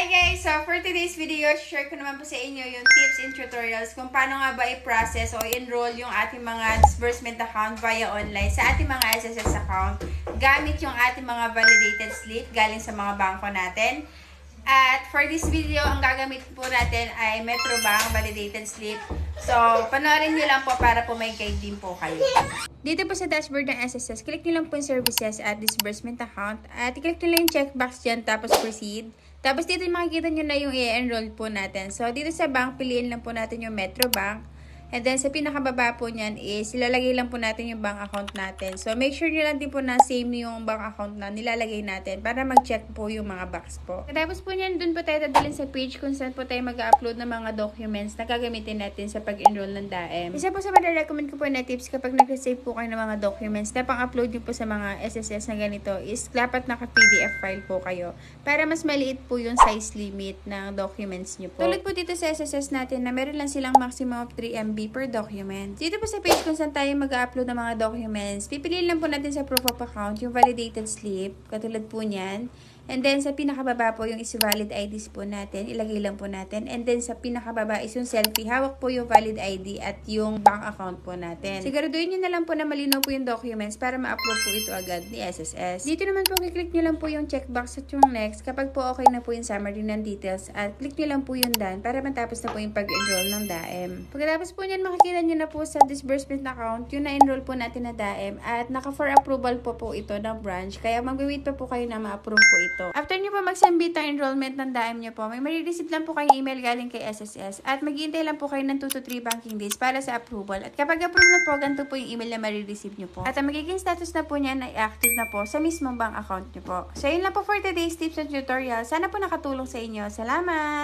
Hi guys! So for today's video, share ko naman po sa inyo yung tips and tutorials kung paano nga ba i-process o enroll yung ating mga disbursement account via online sa ating mga SSS account gamit yung ating mga validated slip galing sa mga bangko natin. At for this video, ang gagamit po natin ay Metrobank validated slip. So, panoorin nyo lang po para po may guide din po kayo. Dito po sa dashboard ng SSS, click nyo lang po yung services at disbursement account. At i-click nyo lang yung checkbox dyan, tapos proceed. Tapos dito makikita nyo na yung i-enroll po natin. So, dito sa bank, piliin lang po natin yung Metrobank. And then, sa pinakababa po niyan is, ilalagay lang po natin yung bank account natin. So, make sure nyo lang din po na same yung bank account na nilalagay natin para mag-check po yung mga box po. Tapos po niyan, dun po tayo dadalhin sa page kung saan po tayo mag-upload ng mga documents na gagamitin natin sa pag-enroll ng DAEM. Isa po sa recommend ko po na tips kapag nag-save po kayo ng mga documents na pang-upload nyo po sa mga SSS na ganito is dapat naka-PDF file po kayo para mas maliit po yung size limit ng documents nyo po. Tulad po dito sa SSS natin na meron lang silang maximum of 3 MB per document. Dito po sa page kung saan tayo mag-upload ng mga documents, pipiliin lang po natin sa proof of account yung validated slip, katulad po niyan. And then, sa pinakababa po yung is valid IDs po natin. Ilagay lang po natin. And then, sa pinakababa is yung selfie. Hawak po yung valid ID at yung bank account po natin. Siguraduhin nyo na lang po na malinaw po yung documents para ma-upload po ito agad ni SSS. Dito naman po, kiklik nyo lang po yung checkbox at yung next kapag po okay na po yung summary ng details at click nyo lang po yung done para matapos na po yung pag-enroll ng DAEM. Pagkatapos po nyan, makikita nyo na po sa disbursement account yung na-enroll po natin na DAEM at naka-for approval po ito ng branch. Kaya mag-wait pa po kayo na ma-approve po ito. After nyo po mag-submit ang enrollment ng DAEM nyo po, may marireceive lang po kayong email galing kay SSS at mag-iintay lang po kayo ng 2 to 3 banking days para sa approval. At kapag approve na po, ganito po yung email na marireceive nyo po. At ang magiging status na po niyan ay active na po sa mismong bank account nyo po. So, yun lang po for today's tips and tutorial. Sana po nakatulong sa inyo. Salamat!